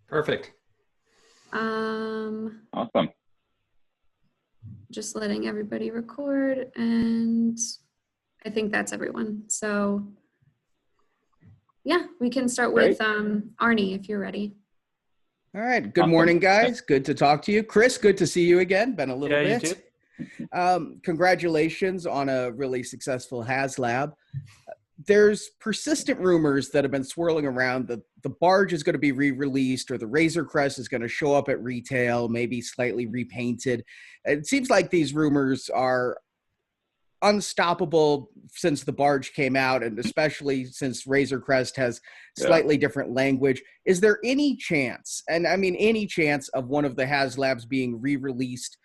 Perfect. Awesome. Just letting everybody record, and I think that's everyone. So yeah, we can start with Arnie if you're ready. All right. Good morning, guys. Good to talk to you. Chris, good to see you again. Been a little bit. You too. Congratulations on a really successful HasLab. There's persistent rumors that have been swirling around that the barge is going to be re-released or the Razor Crest is going to show up at retail, maybe slightly repainted. It seems like these rumors are unstoppable since the barge came out, and especially since Razor Crest has slightly different language. Is there any chance, and I mean any chance, of one of the HasLabs being re-released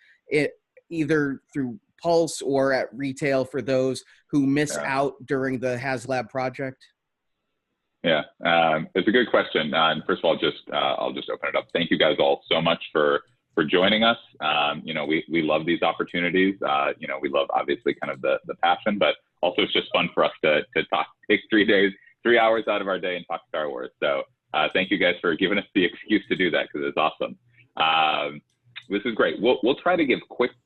either through Pulse or at retail for those who miss out during the HasLab project? Yeah, it's a good question. And first of all, I'll just open it up. Thank you guys all so much for joining us. You know, we love these opportunities. You know, we love obviously kind of the passion, but also it's just fun for us to talk, take 3 hours out of our day and talk Star Wars. So thank you guys for giving us the excuse to do that, because it's awesome. This is great. We'll try to give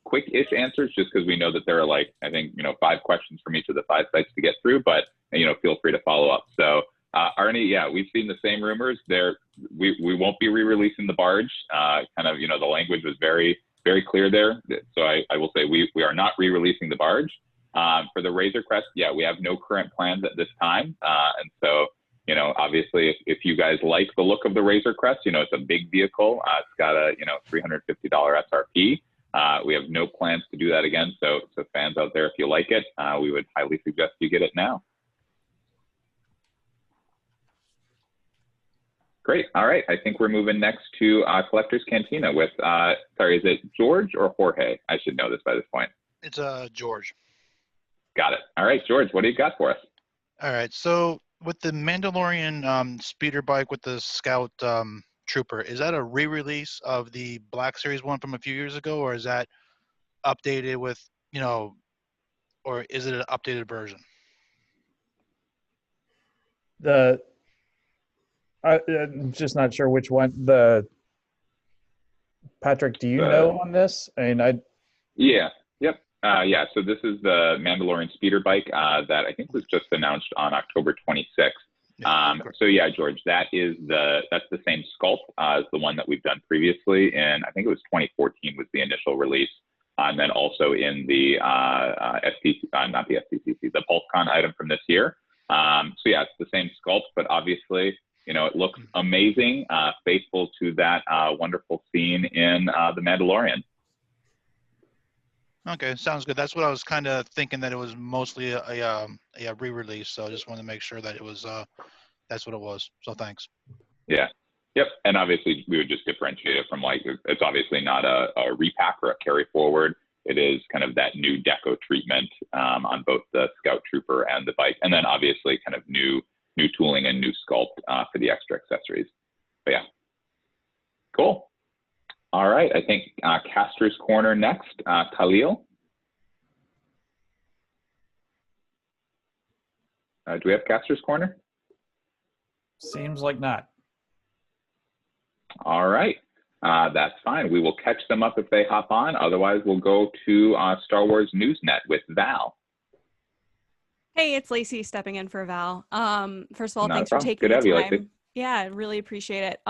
quick-ish answers, just because we know that there are, like, I think, 5 questions from each of the 5 sites to get through, but, feel free to follow up. So Arnie, yeah, we've seen the same rumors there. We won't be re-releasing the barge. The language was very, very clear there. So I will say we are not re-releasing the barge. For the Razor Crest, yeah, we have no current plans at this time. And so, obviously if you guys like the look of the Razor Crest, it's a big vehicle. It's got a, $350 SRP. We have no plans to do that again. So fans out there, if you like it, we would highly suggest you get it now. Great. All right. I think we're moving next to Collector's Cantina with, sorry, is it George or Jorge? I should know this by this point. It's George. Got it. All right, George, what do you got for us? All right. So with the Mandalorian speeder bike with the Scout Trooper, is that a re-release of the Black Series one from a few years ago, or is that updated with, or is it an updated version? I'm just not sure which one. Patrick, do you know on this? I mean, Yeah. Yep. Yeah. So this is the Mandalorian speeder bike that I think was just announced on October 26th. So yeah, George, that's the same sculpt as the one that we've done previously, and I think it was 2014 was the initial release, and then also in the not the STCC, the PulseCon item from this year. So yeah, it's the same sculpt, but obviously, it looks amazing, faithful to that wonderful scene in The Mandalorian. Okay, sounds good. That's what I was kind of thinking, that it was mostly a re-release. So I just wanted to make sure that it was that's what it was. So thanks. Yeah. Yep. And obviously we would just differentiate it from, like, it's obviously not a repack or a carry forward. It is kind of that new deco treatment on both the Scout Trooper and the bike, and then obviously kind of new tooling and new sculpt for the extra accessories. But yeah, cool. All right, I think Caster's Corner next. Khalil. Do we have Caster's Corner? seems like not. All right. That's fine. We will catch them up if they hop on. Otherwise, we'll go to Star Wars Newsnet with Val. Hey, it's Lacey stepping in for Val. First of all, Not thanks a for problem. taking Good to the have you, time. Lacey. Yeah, I really appreciate it.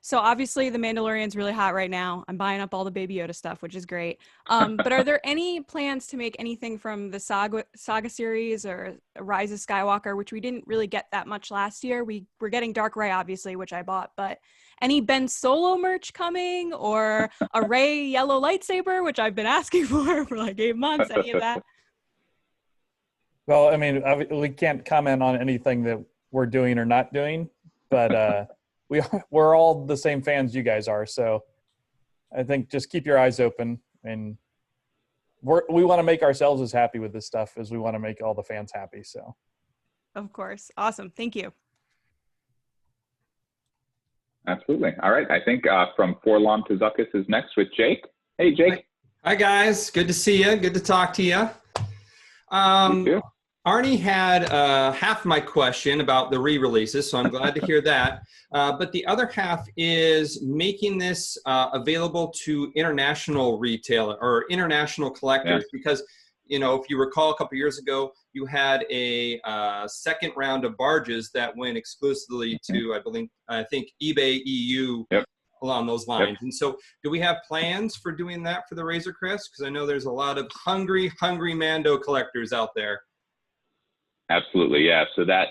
So obviously the Mandalorian's really hot right now. I'm buying up all the Baby Yoda stuff, which is great. But are there any plans to make anything from the Saga series or Rise of Skywalker, which we didn't really get that much last year? We're getting Dark Rey, obviously, which I bought, but any Ben Solo merch coming, or a Rey yellow lightsaber, which I've been asking for like 8 months, any of that? Well, I mean, we can't comment on anything that we're doing or not doing, but we're all the same fans you guys are. So I think just keep your eyes open, and we want to make ourselves as happy with this stuff as we want to make all the fans happy. So, of course, awesome, thank you. Absolutely. All right. I think from Forlom to Zuckus is next with Jake. Hey, Jake. Hi, guys. Good to see you. Good to talk to you. You too. Arnie had half my question about the re-releases, so I'm glad to hear that. But the other half is making this available to international retailer or international collectors, because, you know, if you recall a couple years ago, you had a second round of barges that went exclusively to, I think eBay EU. Along those lines. And so do we have plans for doing that for the Razor Crest? Because I know there's a lot of hungry Mando collectors out there. Absolutely, yeah. So that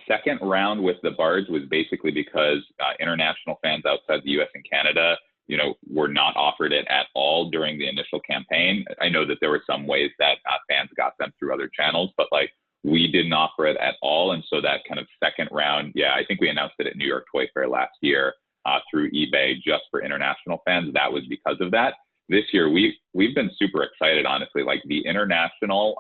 second round with the barge was basically because international fans outside the U.S. and Canada, you know, were not offered it at all during the initial campaign. I know that there were some ways that fans got them through other channels, but like we didn't offer it at all. And so that kind of second round, I think we announced it at New York Toy Fair last year. Through eBay just for international fans. That was because of that. This year, we've been super excited, honestly. Like the international,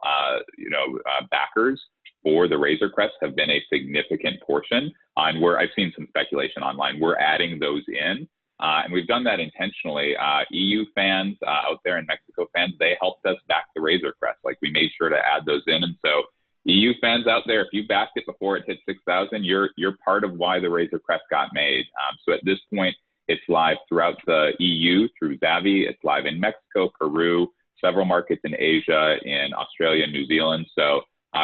backers for the Razor Crest have been a significant portion. And I've seen some speculation online. We're adding those in, and we've done that intentionally. EU fans out there and Mexico fans, they helped us back the Razor Crest. Like we made sure to add those in, and so EU fans out there, if you backed it before it hit 6,000, you're part of why the Razor Crest got made. So at this point, it's live throughout the EU through Zavvi. It's live in Mexico, Peru, several markets in Asia, in Australia, New Zealand. So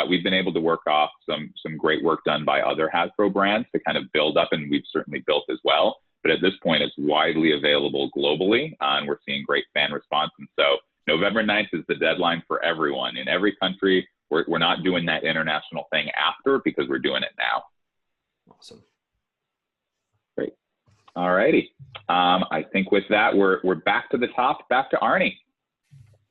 we've been able to work off some great work done by other Hasbro brands to kind of build up, and we've certainly built as well. But at this point, it's widely available globally, and we're seeing great fan response. And so November 9th is the deadline for everyone in every country. We're not doing that international thing after because we're doing it now. Awesome. Great. All righty. I think with that, we're back to the top, back to Arnie.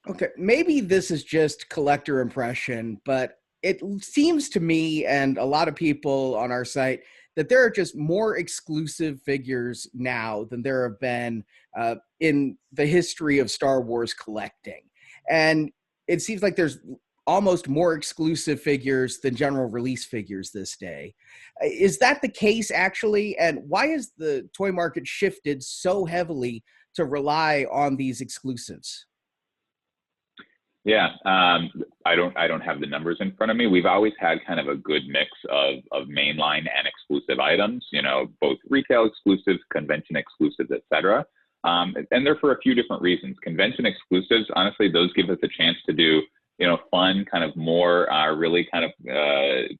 Okay, maybe this is just collector impression, but it seems to me and a lot of people on our site that there are just more exclusive figures now than there have been in the history of Star Wars collecting. And it seems like there's almost more exclusive figures than general release figures this day. Is that the case actually? And why has the toy market shifted so heavily to rely on these exclusives? Yeah, I don't have the numbers in front of me. We've always had kind of a good mix of mainline and exclusive items, you know, both retail exclusives, convention exclusives, et cetera. And they're for a few different reasons. Convention exclusives, honestly, those give us a chance to do, you know, fun, kind of more really kind of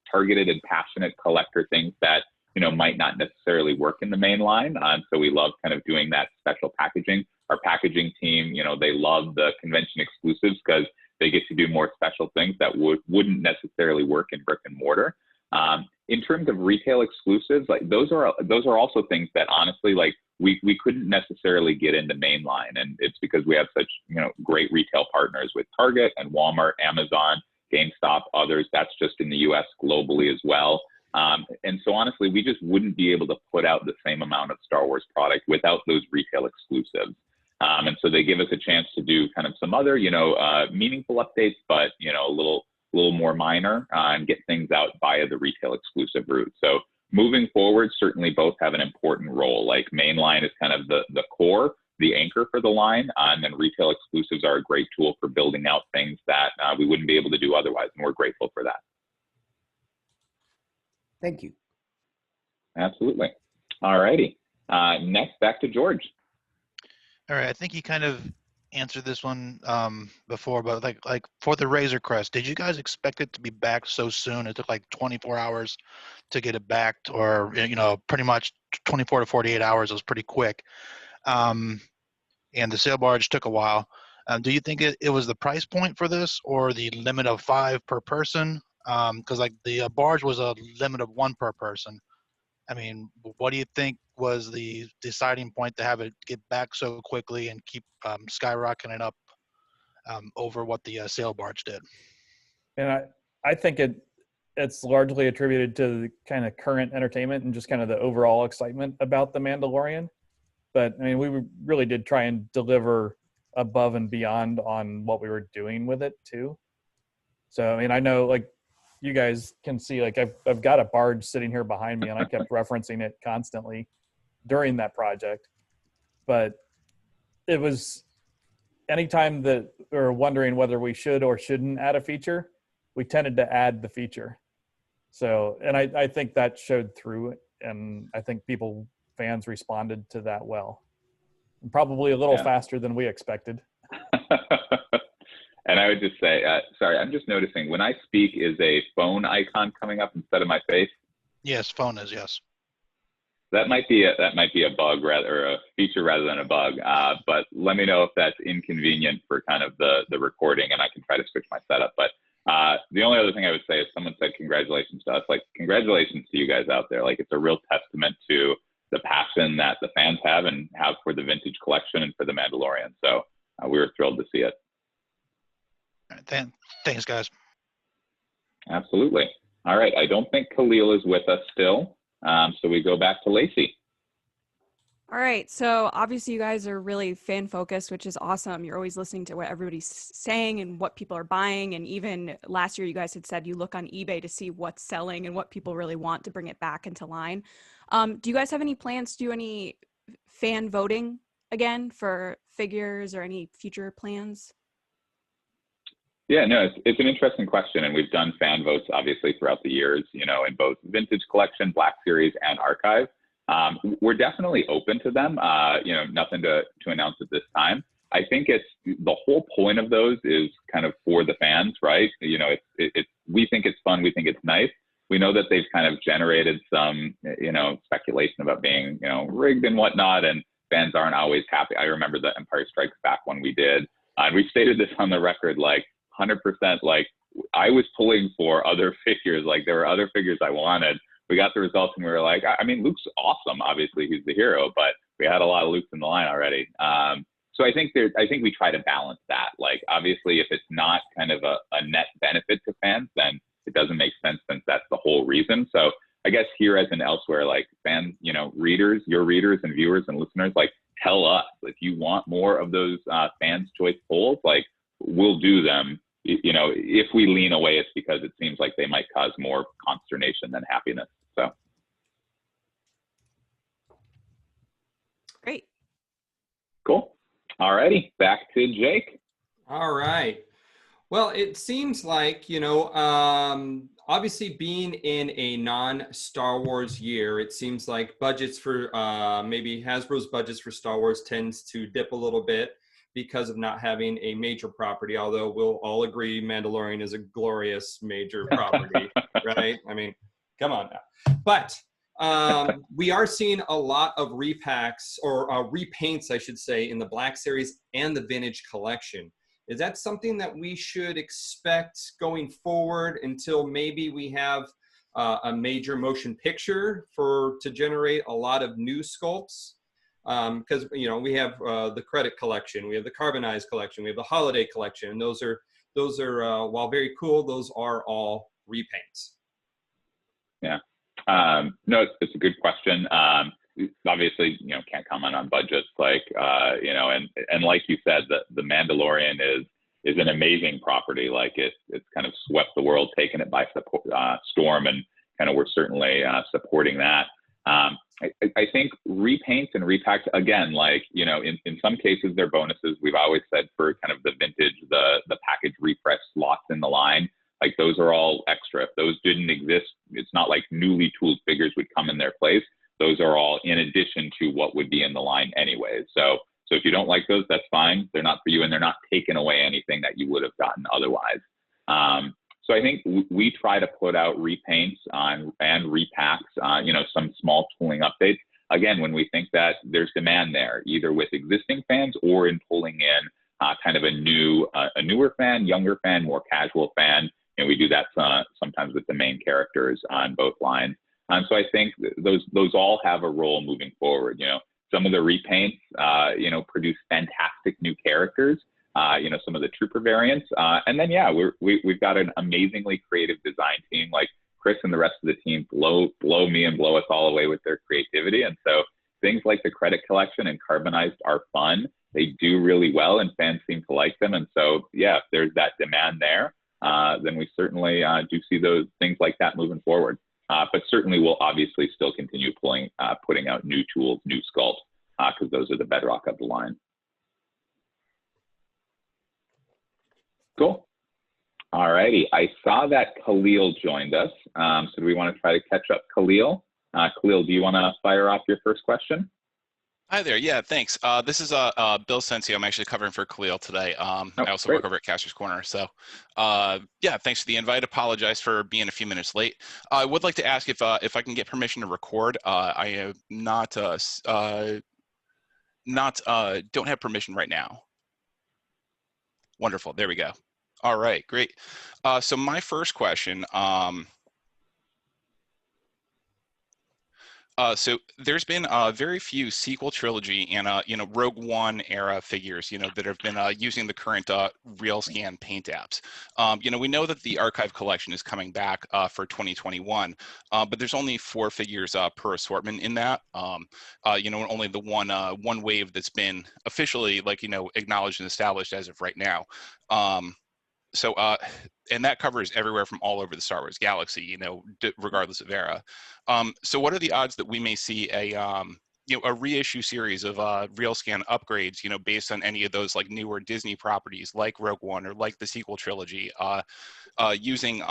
targeted and passionate collector things that, you know, might not necessarily work in the main line. So we love kind of doing that special packaging. Our packaging team, you know, they love the convention exclusives because they get to do more special things that wouldn't necessarily work in brick and mortar. In terms of retail exclusives, like those are also things that honestly, like we couldn't necessarily get into mainline, and it's because we have such, you know, great retail partners with Target and Walmart, Amazon, GameStop, others. That's just in the U.S. globally as well. And so honestly, we just wouldn't be able to put out the same amount of Star Wars product without those retail exclusives. And so they give us a chance to do kind of some other, you know, meaningful updates, but, you know, a little more minor and get things out via the retail exclusive route. So moving forward, certainly both have an important role. Like mainline is kind of the core, the anchor for the line, and then retail exclusives are a great tool for building out things that we wouldn't be able to do otherwise. And we're grateful for that. Thank you. Absolutely. All righty. Next, back to George. All right, I think you kind of answered this one before, but like for the Razor Crest, did you guys expect it to be back so soon? It took like 24 hours to get it backed, or, you know, pretty much 24 to 48 hours. It was pretty quick. And the sail barge took a while. Do you think it was the price point for this or the limit of 5 per person? Because like the barge was a limit of 1 per person. I mean, what do you think was the deciding point to have it get back so quickly and keep skyrocketing up over what the sail barge did? And I think it's largely attributed to the kind of current entertainment and just kind of the overall excitement about The Mandalorian. But I mean, we really did try and deliver above and beyond on what we were doing with it too. So, I mean, I know like you guys can see, like I've got a barge sitting here behind me and I kept referencing it constantly during that project. But it was anytime that we were wondering whether we should or shouldn't add a feature, we tended to add the feature. So, and I think that showed through, and I think fans responded to that well. And probably a little faster than we expected. And I would just say, sorry, I'm just noticing when I speak, is a phone icon coming up instead of my face? Yes, phone is, yes. That might be a bug or a feature rather than a bug. But let me know if that's inconvenient for kind of the recording, and I can try to switch my setup. But the only other thing I would say is someone said congratulations to us. Like, congratulations to you guys out there. Like, it's a real testament to the passion that the fans have and have for the vintage collection and for the Mandalorian. So we were thrilled to see it. Thanks, guys. Absolutely. All right. I don't think Khalil is with us still. So we go back to Lacey. All right. So obviously you guys are really fan focused, which is awesome. You're always listening to what everybody's saying and what people are buying. And even last year you guys had said you look on eBay to see what's selling and what people really want to bring it back into line. Do you guys have any plans to do any fan voting again for figures or any future plans? Yeah, no, it's an interesting question, and we've done fan votes obviously throughout the years, you know, in both vintage collection, Black Series, and archive. We're definitely open to them. You know, nothing to announce at this time. I think it's the whole point of those is kind of for the fans, right? You know, we think it's fun, we think it's nice. We know that they've kind of generated some, you know, speculation about being, you know, rigged and whatnot, and fans aren't always happy. I remember the Empire Strikes Back one we did, and we stated this on the record, like, 100%, like, I was pulling for other figures. Like, there were other figures I wanted. We got the results and we were like, I mean, Luke's awesome. Obviously he's the hero, but we had a lot of Lukes in the line already. So I think we try to balance that. Like, obviously if it's not kind of a net benefit to fans, then it doesn't make sense, since that's the whole reason. So I guess here as and elsewhere, like, fans, you know, readers, your readers and viewers and listeners, like, tell us if you want more of those fans choice polls. Like, we'll do them. You know, if we lean away, it's because it seems like they might cause more consternation than happiness. So. Great. Cool. All righty, back to Jake. All right. Well, it seems like, you know, obviously being in a non-Star Wars year, it seems like budgets for maybe Hasbro's budgets for Star Wars tends to dip a little bit because of not having a major property, although we'll all agree Mandalorian is a glorious major property, right? I mean, come on now. But we are seeing a lot of repacks, or repaints, I should say, in the Black Series and the Vintage Collection. Is that something that we should expect going forward until maybe we have a major motion picture to generate a lot of new sculpts? Because, you know, we have the credit collection, we have the carbonized collection, we have the holiday collection, and those are while very cool, those are all repaints. Yeah, no, it's a good question. Obviously, you know, can't comment on budgets, like, you know, and like you said, the Mandalorian is an amazing property. Like, it's kind of swept the world, taken it by storm, and kind of we're certainly supporting that. I think repaints and repacks, again, like, you know, in some cases they're bonuses. We've always said for kind of the vintage, the package refresh slots in the line, like, those are all extra. If those didn't exist, it's not like newly tooled figures would come in their place. Those are all in addition to what would be in the line anyway. So if you don't like those, that's fine. They're not for you, and they're not taking away anything that you would have gotten otherwise. So I think we try to put out repaints and repacks, you know, some small tooling updates. Again, when we think that there's demand there, either with existing fans or in pulling in kind of a newer fan, younger fan, more casual fan. And we do that sometimes with the main characters on both lines. So I think those all have a role moving forward. You know, some of the repaints, you know, produce fantastic new characters. You know, some of the trooper variants, and then we've got an amazingly creative design team. Like, Chris and the rest of the team blow me and blow us all away with their creativity. And so things like the credit collection and carbonized are fun. They do really well, and fans seem to like them. And so if there's that demand there, then we certainly do see those things like that moving forward. But certainly we'll obviously still continue putting out new tools, new sculpts, because those are the bedrock of the line. Cool. All righty. I saw that Khalil joined us. So do we want to try to catch up Khalil? Khalil, do you want to fire off your first question? Hi there. Yeah, thanks. This is Bill Sensio. I'm actually covering for Khalil today. I also work over at Caster's Corner. So yeah, thanks for the invite. Apologize for being a few minutes late. I would like to ask if I can get permission to record. I am don't have permission right now. Wonderful. There we go. All right, great. So my first question, so there's been very few sequel trilogy and Rogue One era figures that have been using the current RealScan paint apps. We know that the archive collection is coming back for 2021, but there's only 4 figures per assortment in that. Only the one wave that's been officially acknowledged and established as of right now. And that covers everywhere from all over the Star Wars galaxy, regardless of era. So what are the odds that we may see a reissue series of RealScan upgrades, based on any of those newer Disney properties like Rogue One or like the sequel trilogy, using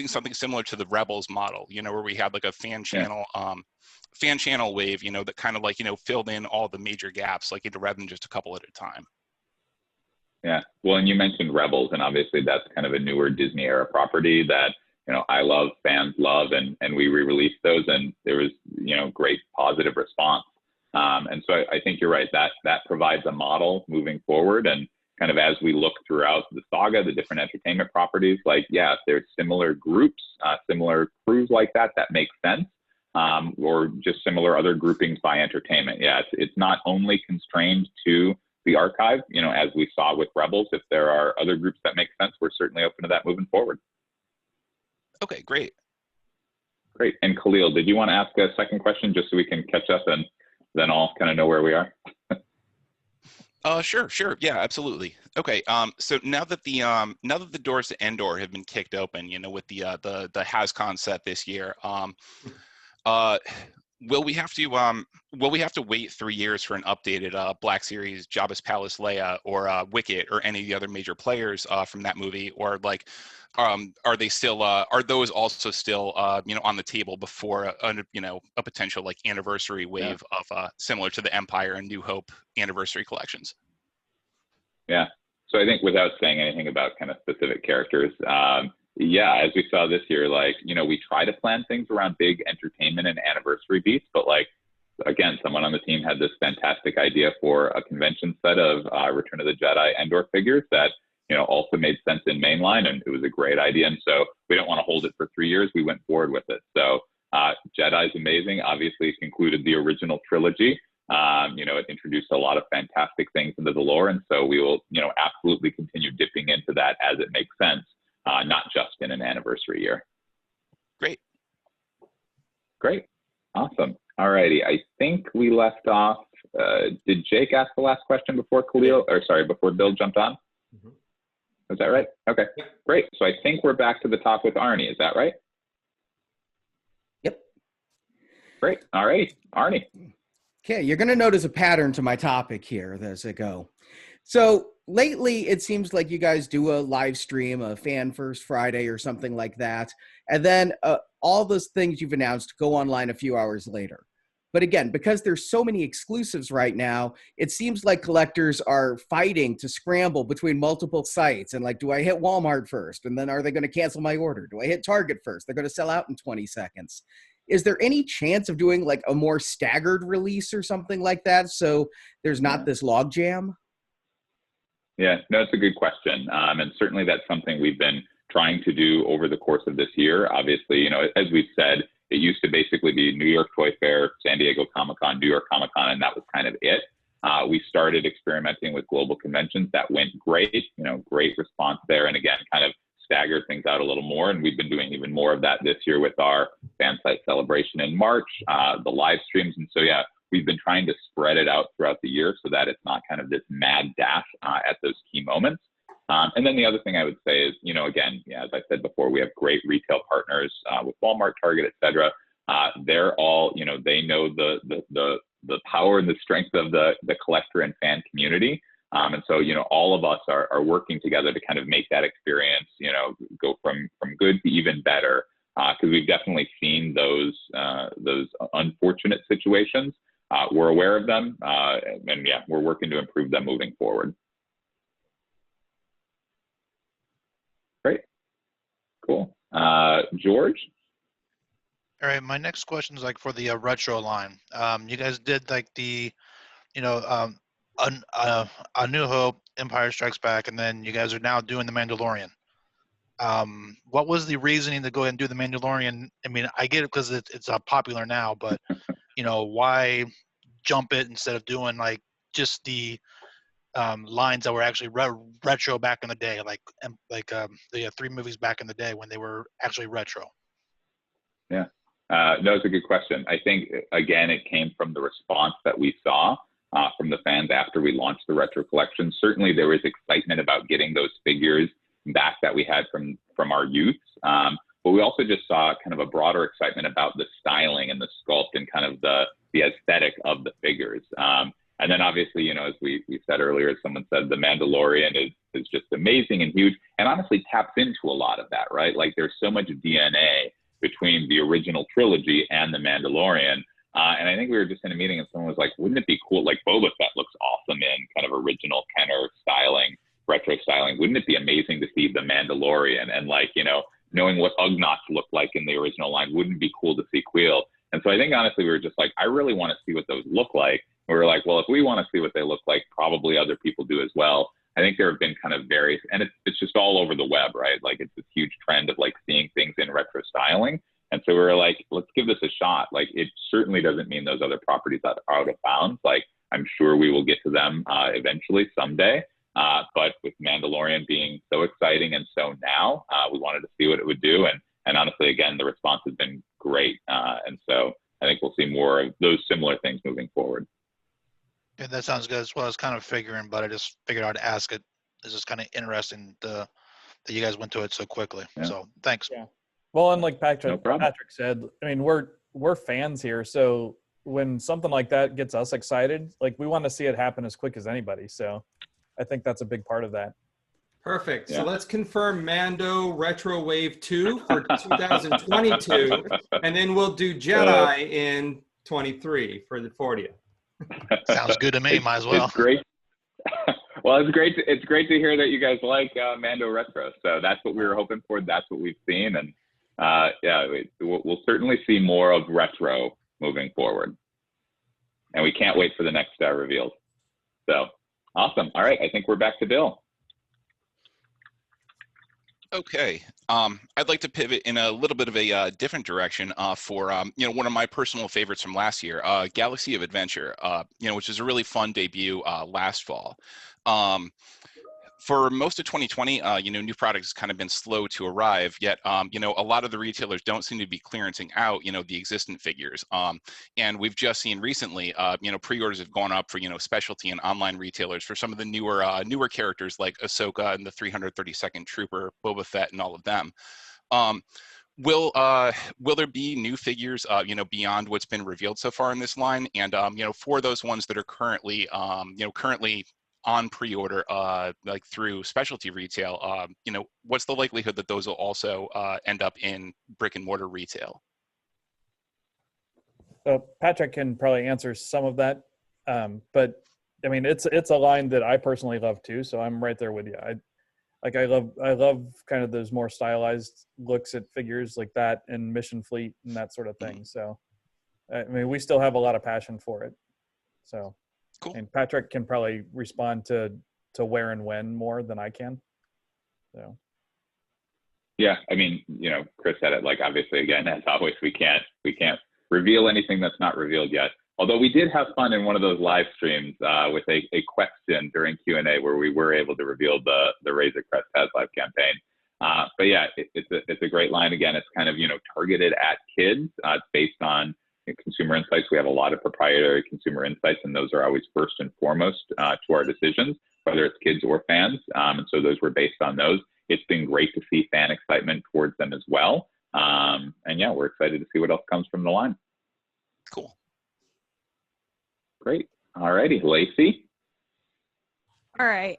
something similar to the Rebels model, where we had a fan channel wave, that kind of filled in all the major gaps, rather than just a couple at a time. Yeah, well, and you mentioned Rebels, and obviously that's kind of a newer Disney era property that, I love, fans love, and we re-released those, and there was, great positive response. And so I think you're right, that provides a model moving forward, and kind of as we look throughout the saga, the different entertainment properties, if there's similar groups, similar crews like that makes sense, or just similar other groupings by entertainment. Yeah, it's not only constrained to the archive, as we saw with Rebels. If there are other groups that make sense, we're certainly open to that moving forward. Okay, great. Great. And Khalil, did you want to ask a second question just so we can catch up and then all kind of know where we are? Sure. Yeah, absolutely. Okay. So now that the doors to Endor have been kicked open, with the HasCon set this year, will we have to wait 3 years for an updated Black Series Jabba's Palace Leia or Wicket or any of the other major players from that movie, or are they still are those also still on the table before a potential anniversary wave of similar to the Empire and New Hope anniversary collections? Yeah. So I think without saying anything about kind of specific characters, as we saw this year, we try to plan things around big entertainment and anniversary beats, but again, someone on the team had this fantastic idea for a convention set of Return of the Jedi Endor figures that, also made sense in mainline, and it was a great idea. And so we don't want to hold it for 3 years. We went forward with it. So Jedi's amazing. Obviously, it concluded the original trilogy. It introduced a lot of fantastic things into the lore. And so we will, absolutely continue dipping into that as it makes sense. Not just in an anniversary year. Great. Awesome. All righty. I think we left off. Did Jake ask the last question before before Bill jumped on? Mm-hmm. Is that right? Okay, great. So I think we're back to the top with Arnie. Is that right? Yep. Great. All righty. Arnie. Okay, you're going to notice a pattern to my topic here as I go. So lately, it seems like you guys do a live stream, a Fan First Friday or something like that. And then all those things you've announced go online a few hours later. But again, because there's so many exclusives right now, it seems like collectors are fighting to scramble between multiple sites. And do I hit Walmart first? And then are they going to cancel my order? Do I hit Target first? They're going to sell out in 20 seconds. Is there any chance of doing a more staggered release or something like that, so there's not this logjam? Yeah, no, it's a good question. And certainly that's something we've been trying to do over the course of this year. Obviously, as we've said, it used to basically be New York Toy Fair, San Diego Comic-Con, New York Comic-Con, and that was kind of it. We started experimenting with global conventions. That went great, great response there. And again, kind of staggered things out a little more. And we've been doing even more of that this year with our fan site celebration in March, the live streams. And so, we've been trying to spread it out throughout the year so that it's not kind of this mad dash at those key moments. And then the other thing I would say is, again, as I said before, we have great retail partners with Walmart, Target, et cetera. They're all, they know the power and the strength of the collector and fan community. And so, all of us are working together to kind of make that experience, go from good to even better, because we've definitely seen those unfortunate situations. We're aware of them, and yeah, we're working to improve them moving forward. Great, cool. George? All right, my next question is like for the retro line. You guys did like the, A New Hope, Empire Strikes Back, and then you guys are now doing the Mandalorian. What was the reasoning to go ahead and do the Mandalorian? I mean, I get it because it's popular now, but why jump it instead of doing like just the lines that were actually retro back in the day, like the 3 movies back in the day when they were actually retro? Yeah. No, it's a good question. I think, again, it came from the response that we saw from the fans after we launched the retro collection. Certainly there was excitement about getting those figures back that we had from our youth. But we also just saw kind of a broader excitement about the styling and the sculpt and kind of the aesthetic of the figures. And then obviously, as we said earlier, as someone said, the Mandalorian is just amazing and huge, and honestly taps into a lot of that, right? Like there's so much DNA between the original trilogy and the Mandalorian. And I think we were just in a meeting and someone was like, wouldn't it be cool? Like Boba Fett looks awesome in kind of original Kenner styling, retro styling. Wouldn't it be amazing to see the Mandalorian? And like, knowing what Ugnaughts looked like in the original line, wouldn't it be cool to see Queel? And so I think honestly, we were just like, I really want to see what those look like. And we were like, well, if we want to see what they look like, probably other people do as well. I think there have been kind of various, and it's just all over the web, right? Like it's this huge trend of like seeing things in retro styling. And so we were like, let's give this a shot. Like it certainly doesn't mean those other properties are out of bounds. Like I'm sure we will get to them eventually someday. But with Mandalorian being so exciting and so now, we wanted to see what it would do. And honestly, again, the response has been great. And so I think we'll see more of those similar things moving forward. Yeah, that sounds good. As well, I was kind of figuring, but I just figured I'd ask it. It's just kind of interesting that you guys went to it so quickly. Yeah. So thanks. Yeah. Well, and like Patrick said, I mean, we're fans here. So when something like that gets us excited, like we want to see it happen as quick as anybody. So I think that's a big part of that. Perfect. Yeah. So let's confirm Mando Retro Wave 2 for 2022. And then we'll do Jedi in 23 for the 40th. Sounds good to me. Might as well. It's great. Well, it's great to hear that you guys like Mando Retro. So that's what we were hoping for. That's what we've seen. And we'll certainly see more of retro moving forward. And we can't wait for the next reveals. So awesome. All right. I think we're back to Bill. Okay, I'd like to pivot in a little bit of a different direction for one of my personal favorites from last year, Galaxy of Adventure, which is a really fun debut last fall. For most of 2020, new products has kind of been slow to arrive, yet, a lot of the retailers don't seem to be clearancing out, the existent figures. And we've just seen recently, pre-orders have gone up for, specialty and online retailers for some of the newer characters like Ahsoka and the 332nd Trooper, Boba Fett, and all of them. Will there be new figures, beyond what's been revealed so far in this line? And, for those ones that are currently on pre-order, like through specialty retail, what's the likelihood that those will also end up in brick and mortar retail? Patrick can probably answer some of that, but I mean, it's a line that I personally love too. So I'm right there with you. I love kind of those more stylized looks at figures like that and Mission Fleet and that sort of thing. So, I mean, we still have a lot of passion for it. So. Cool. And Patrick can probably respond to where and when more than I can. So. Yeah, I mean, Chris said it. Like, obviously, again, as always, we can't reveal anything that's not revealed yet. Although we did have fun in one of those live streams with a question during Q&A where we were able to reveal the Razor Crest HasLab campaign. But yeah, it's a great line. Again, it's kind of targeted at kids. It's based on consumer insights. We have a lot of proprietary consumer insights, and those are always first and foremost to our decisions, whether it's kids or fans. And so those were based on those. It's been great to see fan excitement towards them as well. And yeah, we're excited to see what else comes from the line. Cool. Great. All righty, Lacey. All right.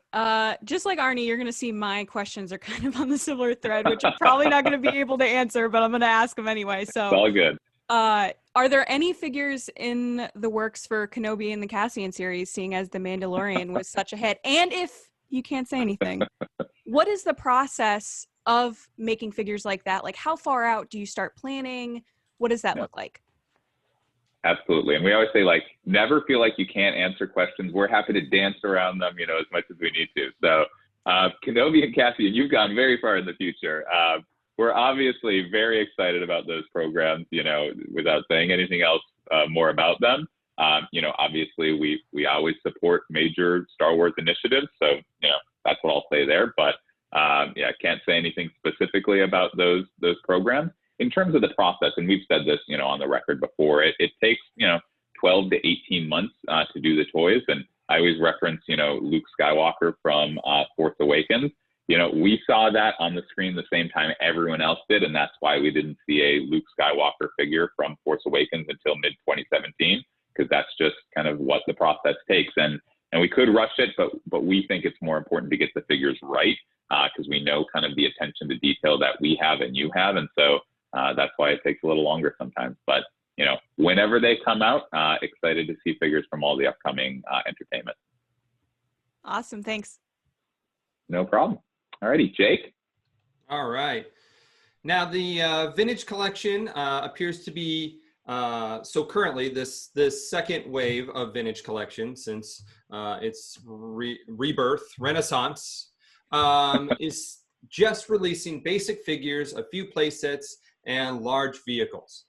Just like Arnie, you're going to see my questions are kind of on the similar thread, which I'm probably not going to be able to answer, but I'm going to ask them anyway. So, It's all good. Are there any figures in the works for Kenobi and the Cassian series, seeing as The Mandalorian was such a hit? And if you can't say anything, what is the process of making figures like that? Like, how far out do you start planning? What does that look like? Absolutely. And we always say, like, never feel like you can't answer questions. We're happy to dance around them, you know, as much as we need to. So Kenobi and Cassian, you've gone very far in the future. We're obviously very excited about those programs, you know, without saying anything else more about them. You know, obviously we always support major Star Wars initiatives. So, you know, that's what I'll say there. But yeah, I can't say anything specifically about those programs. In terms of the process, and we've said this, you know, on the record before, it takes, you know, 12 to 18 months to do the toys. And I always reference, you know, Luke Skywalker from Force Awakens. You know, we saw that on the screen the same time everyone else did, and that's why we didn't see a Luke Skywalker figure from Force Awakens until mid-2017, because that's just kind of what the process takes. And we could rush it, but we think it's more important to get the figures right, because we know kind of the attention to detail that we have and you have, and so that's why it takes a little longer sometimes. But, you know, whenever they come out, excited to see figures from all the upcoming entertainment. Awesome. Thanks. No problem. All righty, Jake. All right. Now the vintage collection appears to be, so currently this second wave of vintage collection, since its rebirth, Renaissance, is just releasing basic figures, a few play sets, and large vehicles.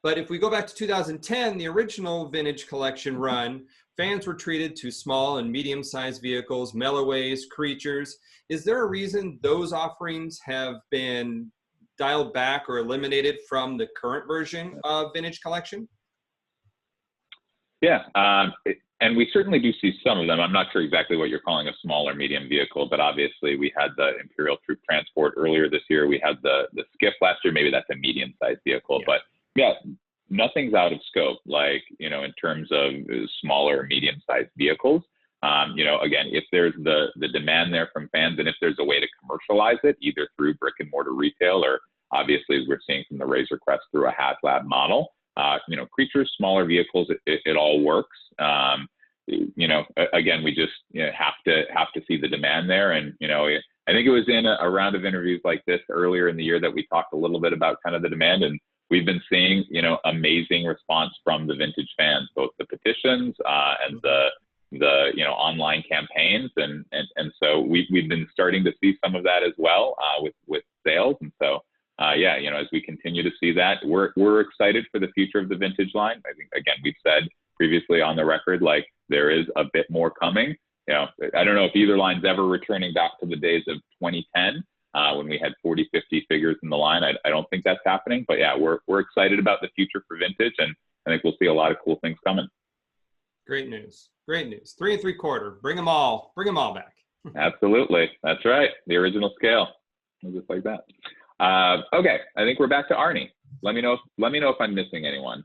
But if we go back to 2010, the original vintage collection run, fans were treated to small and medium-sized vehicles, melloways, creatures. Is there a reason those offerings have been dialed back or eliminated from the current version of vintage collection? Yeah, and we certainly do see some of them. I'm not sure exactly what you're calling a small or medium vehicle, but obviously we had the Imperial Troop Transport earlier this year. We had the Skiff last year. Maybe that's a medium-sized vehicle, but yeah, nothing's out of scope, like, you know, in terms of smaller or medium-sized vehicles. You know, again, if there's the demand there from fans, and if there's a way to commercialize it, either through brick and mortar retail, or obviously as we're seeing from the Razor Crest through a HasLab model, you know, creatures, smaller vehicles, it all works. You know, again, we just, you know, have to see the demand there. And, you know, I think it was in a round of interviews like this earlier in the year that we talked a little bit about kind of the demand, and we've been seeing, you know, amazing response from the vintage fans, both the petitions and the you know, online campaigns, and so we've been starting to see some of that as well with sales. And so yeah, you know, as we continue to see that, we're excited for the future of the vintage line. I think, again, we've said previously on the record, like, there is a bit more coming. You know, I don't know if either line's ever returning back to the days of 2010 when we had 40, 50 figures in the line. I don't think that's happening, but yeah, we're excited about the future for vintage, and I think we'll see a lot of cool things coming. Great news. Great news. 3 3/4. Bring them all back. Absolutely. That's right. The original scale. Just like that. Okay. I think we're back to Arnie. Let me know if I'm missing anyone.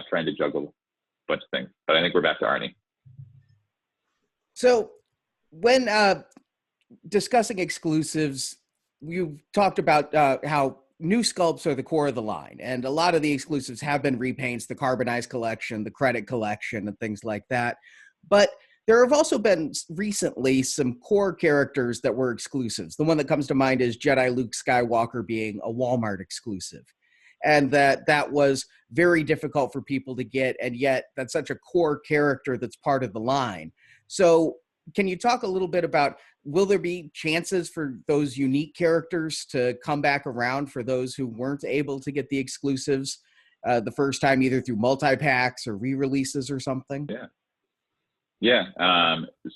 Trying to juggle a bunch of things, but I think we're back to Arnie. So when discussing exclusives, you've talked about how new sculpts are the core of the line, and a lot of the exclusives have been repaints, the Carbonized collection, the Credit collection, and things like that. But there have also been recently some core characters that were exclusives. The one that comes to mind is Jedi Luke Skywalker being a Walmart exclusive, and that was very difficult for people to get, and yet that's such a core character that's part of the line. So can you talk a little bit about, will there be chances for those unique characters to come back around for those who weren't able to get the exclusives the first time, either through multi-packs or re-releases or something? Yeah.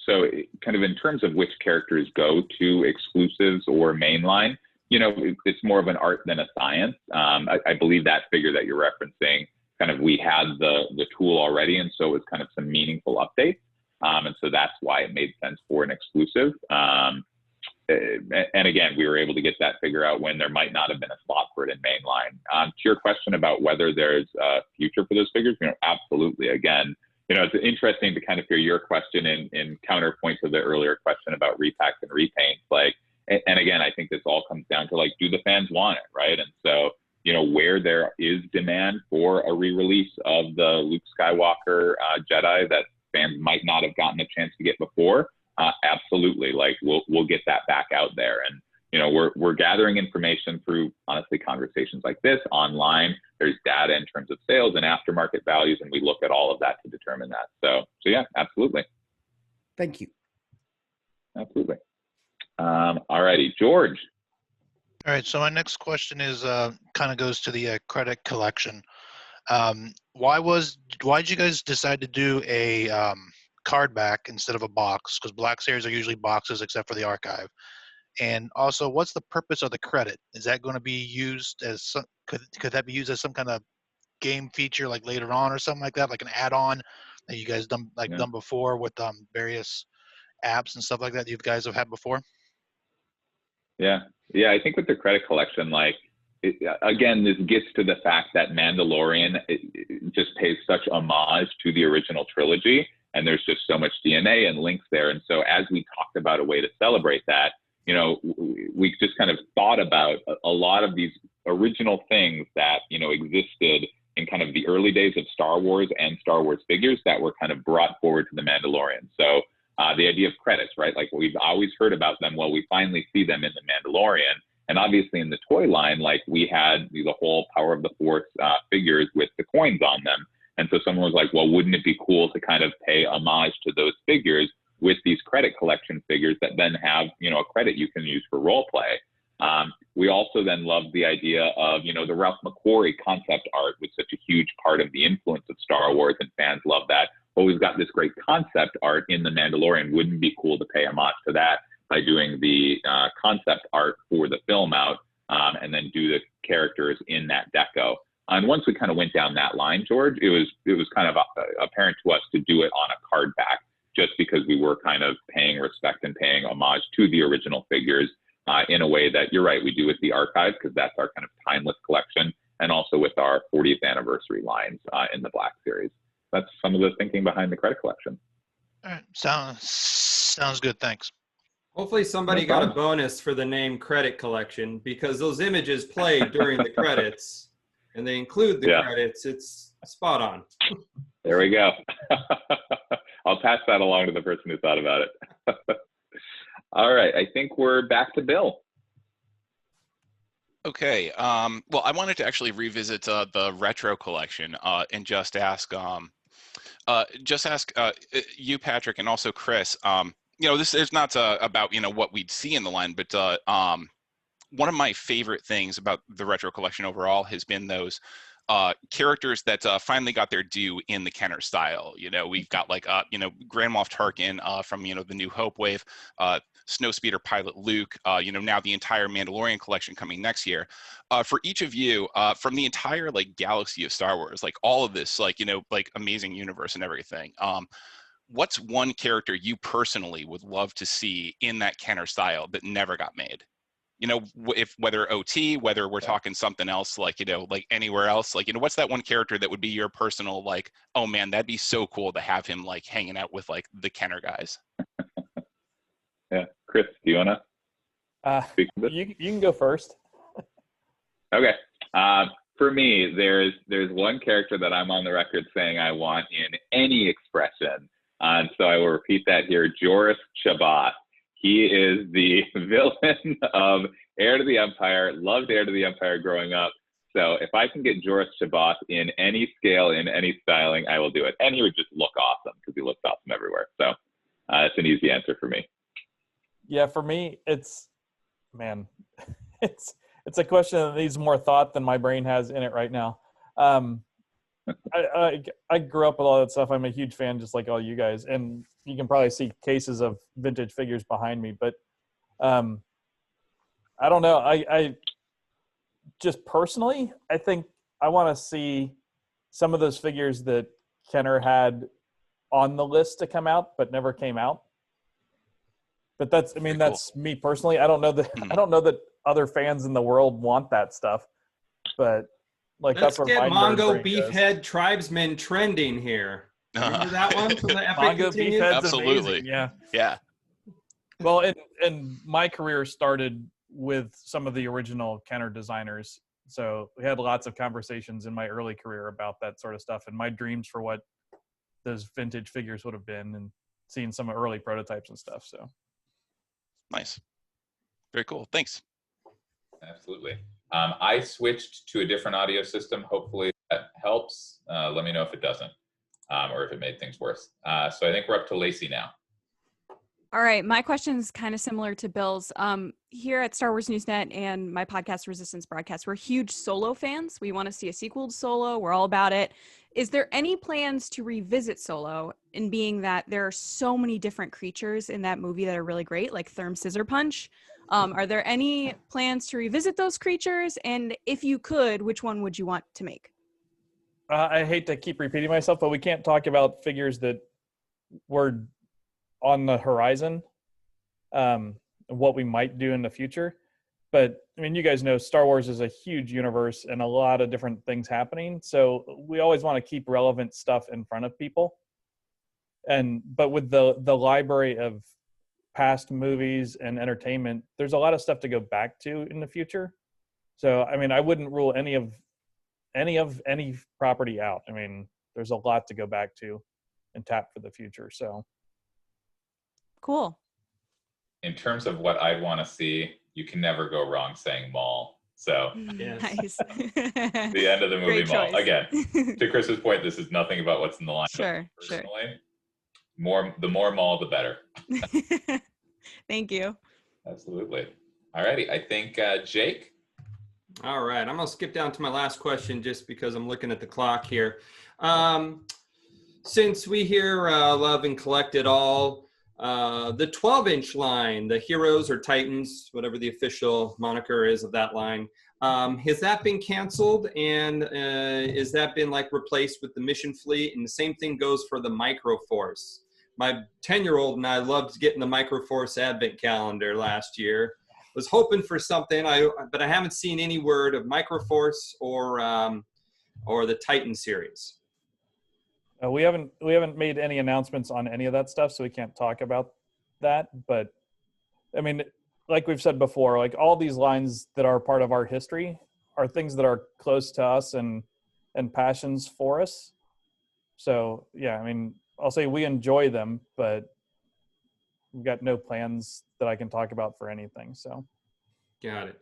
So kind of in terms of which characters go to exclusives or mainline, you know, it's more of an art than a science. I believe that figure that you're referencing, kind of, we had the tool already, and so it was kind of some meaningful updates. And so that's why it made sense for an exclusive. And again, we were able to get that figure out when there might not have been a slot for it in mainline. To your question about whether there's a future for those figures, you know, absolutely. Again, you know, it's interesting to kind of hear your question in counterpoint to the earlier question about repacks and repaints. Like, and again, I think this all comes down to like, do the fans want it, right? And so, you know, where there is demand for a re-release of the Luke Skywalker Jedi that fans might not have gotten a chance to get before, absolutely, like we'll get that back out there. And you know, we're gathering information through, honestly, conversations like this online. There's data in terms of sales and aftermarket values, and we look at all of that to determine that. So yeah, absolutely. Thank you. Absolutely. All righty, George. All right, so my next question is kind of goes to the credit collection. Why did you guys decide to do a card back instead of a box? Because Black Series are usually boxes except for the archive. And also, what's the purpose of the credit? Is that going to be used as some, could that be used as some kind of game feature like later on or something like that, like an add-on that you guys done before with various apps and stuff like that you guys have had before? Yeah, I think with the credit collection, like again, this gets to the fact that Mandalorian it just pays such homage to the original trilogy, and there's just so much DNA and links there. And so as we talked about a way to celebrate that, you know, we just kind of thought about a lot of these original things that, you know, existed in kind of the early days of Star Wars and Star Wars figures that were kind of brought forward to the Mandalorian. So the idea of credits, right? Like we've always heard about them. Well, we finally see them in the Mandalorian. And obviously in the toy line, like we had the whole Power of the Force figures with the coins on them. And so someone was like, well, wouldn't it be cool to kind of pay homage to those figures with these credit collection figures that then have, you know, a credit you can use for role play. We also then loved the idea of, you know, the Ralph McQuarrie concept art was such a huge part of the influence of Star Wars, and fans love that. Well, we've got this great concept art in The Mandalorian. Wouldn't it be cool to pay homage to that by doing the concept art for the film out and then do the characters in that deco? And once we kind of went down that line, George, it was kind of apparent to us to do it on a card back, just because we were kind of paying respect and paying homage to the original figures in a way that, you're right, we do with the archive, because that's our kind of timeless collection, and also with our 40th anniversary lines in the Black Series. That's some of the thinking behind the credit collection. All right, sounds good, thanks. Hopefully somebody got a bonus for the name credit collection, because those images play during the credits and they include the credits. It's spot on. There we go. I'll pass that along to the person who thought about it. All right, I think we're back to Bill. Okay, well, I wanted to actually revisit the retro collection and just ask you, Patrick, and also Chris. You know, this is not about, you know, what we'd see in the line, but one of my favorite things about the retro collection overall has been those characters that finally got their due in the Kenner style. You know, we've got like, you know, Grand Moff Tarkin from, you know, the New Hope wave, Snowspeeder pilot Luke, you know, now the entire Mandalorian collection coming next year. For each of you, from the entire like galaxy of Star Wars, like all of this, like, you know, like amazing universe and everything. What's one character you personally would love to see in that Kenner style that never got made? You know, whether OT, whether we're talking something else, like, you know, like anywhere else, like, you know, what's that one character that would be your personal, like, oh man, that'd be so cool to have him like hanging out with like the Kenner guys? Yeah, Chris, do you wanna speak to this? You can go first. Okay. For me, there's one character that I'm on the record saying I want in any expression, and so I will repeat that here: Joruus C'baoth. He is the villain of Heir to the Empire, loved Heir to the Empire growing up. So if I can get Joruus C'baoth in any scale, in any styling, I will do it. And he would just look awesome, because he looks awesome everywhere. So it's an easy answer for me. Yeah, for me, it's a question that needs more thought than my brain has in it right now. I grew up with all that stuff. I'm a huge fan, just like all you guys, and you can probably see cases of vintage figures behind me. But I don't know. I just personally, I think I want to see some of those figures that Kenner had on the list to come out, but never came out. But that's me personally. I don't know that other fans in the world want that stuff, but like, let's that's get where my Mongo brain goes. Beefhead Tribesmen trending here. Remember that one from the Epic Manga beef Continued? heads, Absolutely. amazing. Yeah. Yeah. Well, and my career started with some of the original Kenner designers. So we had lots of conversations in my early career about that sort of stuff and my dreams for what those vintage figures would have been, and seeing some early prototypes and stuff. So Nice. Very cool. Thanks. Absolutely. I switched to a different audio system. Hopefully that helps. Let me know if it doesn't, or if it made things worse. So I think we're up to Lacey now. All right, my question is kind of similar to Bill's. Here at Star Wars Newsnet and my podcast Resistance Broadcast, we're huge Solo fans. We want to see a sequel to Solo. We're all about it. Is there any plans to revisit Solo, in being that there are so many different creatures in that movie that are really great, like Therm Scissor Punch? Are there any plans to revisit those creatures? And if you could, which one would you want to make? I hate to keep repeating myself, but we can't talk about figures that were on the horizon, what we might do in the future. But I mean, you guys know Star Wars is a huge universe and a lot of different things happening. So we always want to keep relevant stuff in front of people. But with the library of past movies and entertainment, there's a lot of stuff to go back to in the future. So, I mean, I wouldn't rule any property out. I mean, there's a lot to go back to and tap for the future. So cool. In terms of what I'd want to see, you can never go wrong saying Maul. So Yes. Nice. the end of the movie, Great Maul. choice. Again, to Chris's point, this is nothing about what's in the line. Sure, Personally, the more Maul, the better. Thank you. Absolutely. All righty. I think Jake. All right, I'm gonna skip down to my last question just because I'm looking at the clock here. Since we here love and collect it all, the 12-inch line, the Heroes or Titans, whatever the official moniker is of that line, has that been canceled, and has that been like replaced with the Mission Fleet? And the same thing goes for the Microforce. My 10-year-old and I loved getting the Microforce Advent calendar last year. Was hoping for something, but I haven't seen any word of Microforce or the Titan series. we haven't made any announcements on any of that stuff, so we can't talk about that. But I mean, like we've said before, like all these lines that are part of our history are things that are close to us and passions for us. So yeah, I mean, I'll say we enjoy them, but we've got no plans that I can talk about for anything. So Got it.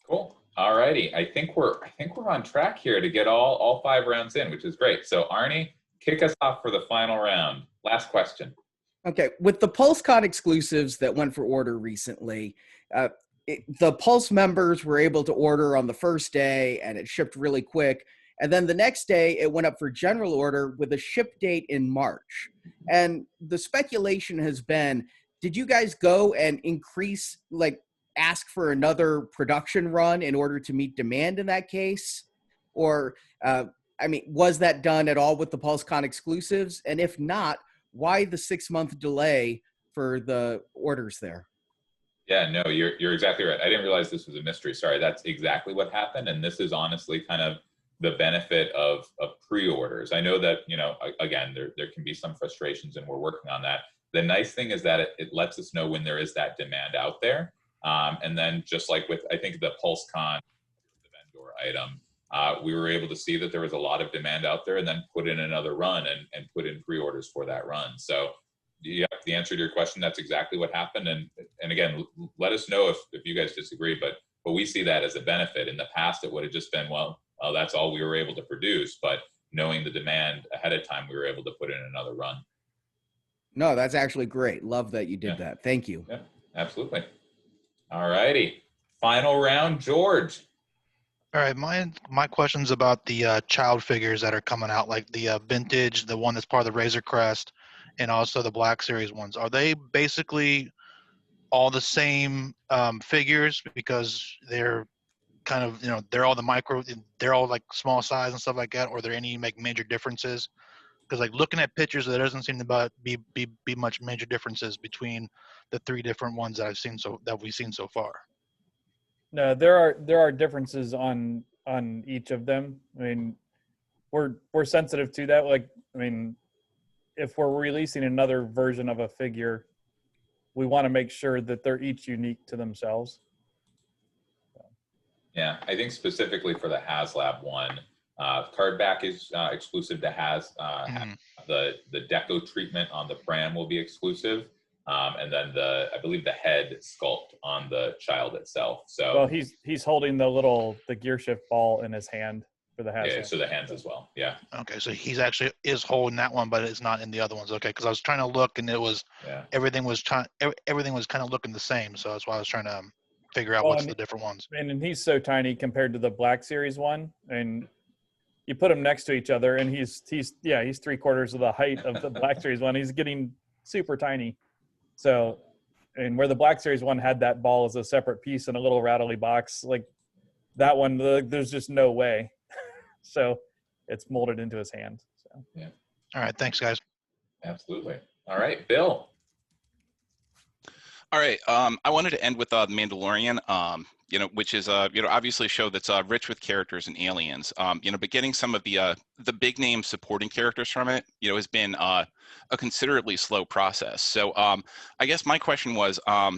Cool. All righty. I think we're on track here to get all 5 rounds in, which is great. So Arnie, kick us off for the final round. Last question. Okay, with the PulseCon exclusives that went for order recently, the Pulse members were able to order on the first day, and it shipped really quick. And then the next day, it went up for general order with a ship date in March. And the speculation has been, did you guys go and increase, ask for another production run in order to meet demand in that case? Or, was that done at all with the PulseCon exclusives? And if not, why the 6-month delay for the orders there? Yeah, no, you're exactly right. I didn't realize this was a mystery. Sorry, that's exactly what happened. And this is honestly kind of the benefit of pre-orders. I know that, again, there can be some frustrations, and we're working on that. The nice thing is that it lets us know when there is that demand out there. And then just like with, I think the PulseCon, the vendor item, we were able to see that there was a lot of demand out there, and then put in another run and put in pre-orders for that run. So yeah, the answer to your question, that's exactly what happened. And again, let us know if you guys disagree, but we see that as a benefit. In the past, it would have just been, well, that's all we were able to produce, but knowing the demand ahead of time, we were able to put in another run. No, that's actually great. Love that you did that. Thank you. Yeah, absolutely. All righty. Final round, George. All right, my question's about the child figures that are coming out, like the vintage, the one that's part of the Razor Crest, and also the Black Series ones. Are they basically all the same figures, because they're kind of, they're all they're all like small size and stuff like that, or are there any major differences? Because like looking at pictures, there doesn't seem to be much major differences between the 3 different ones that we've seen so far. no, there are differences on on each of them. I mean, we're sensitive to that. Like, I mean, if we're releasing another version of a figure, we want to make sure that they're each unique to themselves. Yeah, I think specifically for the HasLab one, card back is exclusive to the deco treatment on the pram will be exclusive, and then I believe the head sculpt on the child itself. So well, he's holding the gear shift ball in his hand for the HasLab. Yeah, so the hands as well. Yeah. Okay, so he's actually is holding that one, but it's not in the other ones. Okay, because I was trying to look, and it was everything was kind of looking the same. So that's why I was trying to figure out what's the different ones. And he's so tiny compared to the Black Series one, and you put them next to each other, and he's 3/4 of the height of the Black Series one. He's getting super tiny. So, and where the Black Series one had that ball as a separate piece in a little rattly box, like that one, there's just no way. So it's molded into his hand. So yeah. All right. Thanks, guys. Absolutely. All right, Bill. All right. I wanted to end with Mandalorian, which is obviously a show that's rich with characters and aliens. But getting some of the big name supporting characters from it, has been a considerably slow process. So I guess my question was, how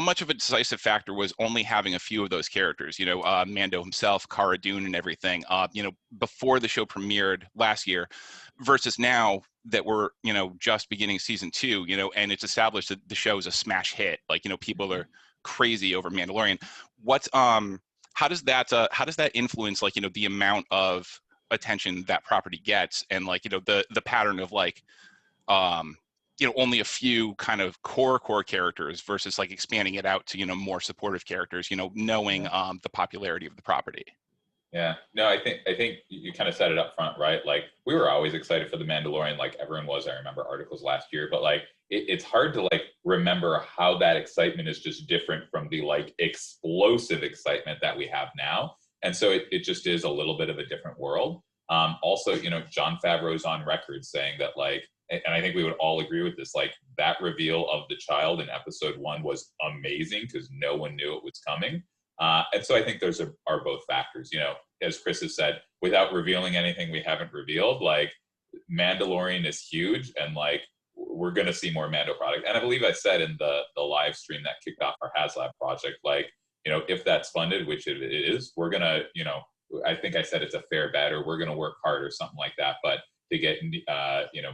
much of a decisive factor was only having a few of those characters, Mando himself, Cara Dune and everything, before the show premiered last year versus now that we're, just beginning season 2, and it's established that the show is a smash hit. Like, people are crazy over Mandalorian. How does that influence, the amount of attention that property gets and the pattern of only a few kind of core characters versus expanding it out to, more supportive characters, knowing the popularity of the property. Yeah, no, I think you kind of set it up front, right? We were always excited for the Mandalorian, like everyone was. I remember articles last year, but it's hard to remember how that excitement is just different from the explosive excitement that we have now. And so it just is a little bit of a different world. Also, Jon Favreau's on record saying that and I think we would all agree with this, that reveal of the child in episode 1 was amazing because no one knew it was coming. And so I think those are both factors, as Chris has said, without revealing anything we haven't revealed, Mandalorian is huge and we're going to see more Mando product. And I believe I said in the live stream that kicked off our HasLab project, if that's funded, which it is, we're going to, I think I said it's a fair bet or we're going to work hard or something like that. But to get,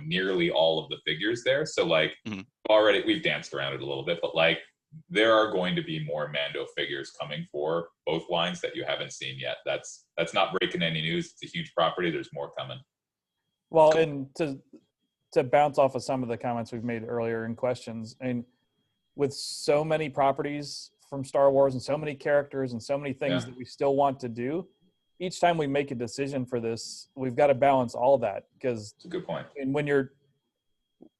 nearly all of the figures there. So already we've danced around it a little bit, but there are going to be more Mando figures coming for both lines that you haven't seen yet. That's not breaking any news. It's a huge property. There's more coming. Well, and to bounce off of some of the comments we've made earlier in questions, and with so many properties from Star Wars and so many characters and so many things that we still want to do, each time we make a decision for this, we've got to balance all that because it's a good point. And when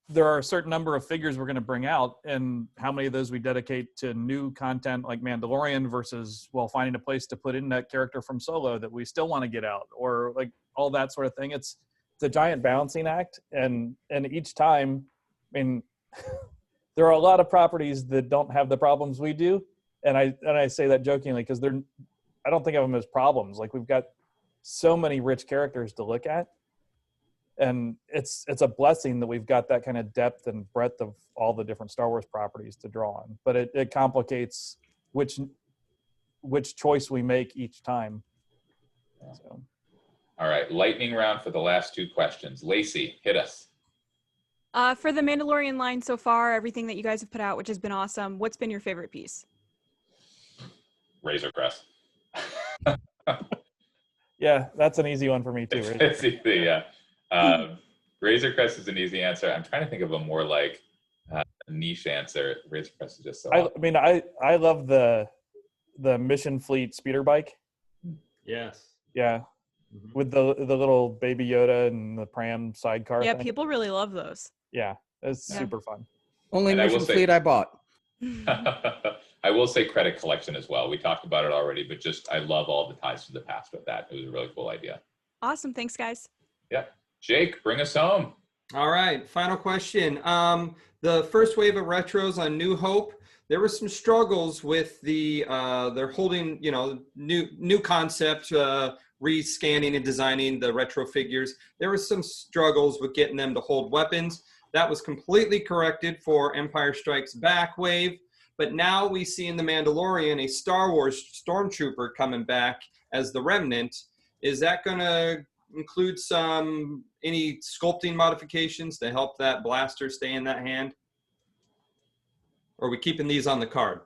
there are a certain number of figures we're going to bring out, and how many of those we dedicate to new content like Mandalorian versus finding a place to put in that character from Solo that we still want to get out, or all that sort of thing. It's a giant balancing act, and each time, there are a lot of properties that don't have the problems we do, and I say that jokingly because I don't think of them as problems. We've got so many rich characters to look at, and it's a blessing that we've got that kind of depth and breadth of all the different Star Wars properties to draw on. But it complicates which choice we make each time. So. All right, lightning round for the last 2 questions. Lacey, hit us. For the Mandalorian line so far, everything that you guys have put out, which has been awesome, what's been your favorite piece? Razor Crest. Yeah, that's an easy one for me too. It's easy, yeah. Razor Crest is an easy answer. I'm trying to think of a more niche answer. Razor Crest is just so awesome. I love the Mission Fleet speeder bike. Yes. Yeah. Mm-hmm. With the little baby Yoda and the pram sidecar. Yeah, thing. people really love those. Yeah, it's super fun. Only Mission Fleet I bought. I will say credit collection as well. We talked about it already, but I love all the ties to the past with that. It was a really cool idea. Awesome. Thanks, guys. Yeah. Jake, bring us home. All right. Final question. The first wave of retros on New Hope. there were some struggles with the they're holding, you know, new concept, rescanning and designing the retro figures. There were some struggles with getting them to hold weapons. That was completely corrected for Empire Strikes Back wave. But now we see in The Mandalorian a Star Wars Stormtrooper coming back as the Remnant. Is that going to include any sculpting modifications to help that blaster stay in that hand? Or are we keeping these on the card?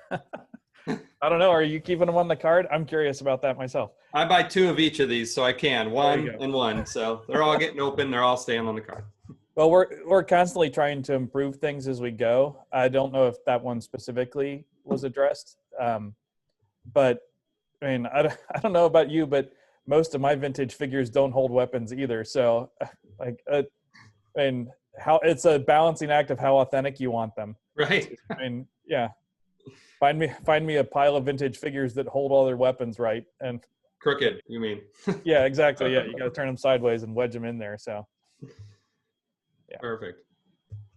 I don't know. Are you keeping them on the card? I'm curious about that myself. I buy 2 of each of these, so I can. One and one. So they're all getting open. They're all staying on the card. Well, we're constantly trying to improve things as we go. I don't know if that one specifically was addressed. But, I mean, I don't know about you, but most of my vintage figures don't hold weapons either. So, like, I mean, how it's a balancing act of how authentic you want them. Right. I mean, yeah. Find me a pile of vintage figures that hold all their weapons right and crooked. You mean? Yeah, exactly. Yeah, you got to turn them sideways and wedge them in there. So, yeah. Perfect.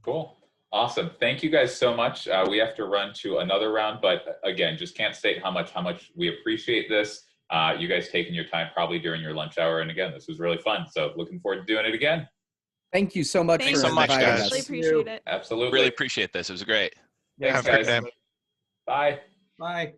Cool. Awesome. Thank you guys so much. We have to run to another round, but again, just can't state how much we appreciate this. You guys taking your time probably during your lunch hour, and again, this was really fun. So, looking forward to doing it again. Thank you so much. Thanks for so much, inviting guys. us. Really appreciate it. Absolutely. Really appreciate this. It was great. Thanks, Have a great guys. day. Bye. Bye.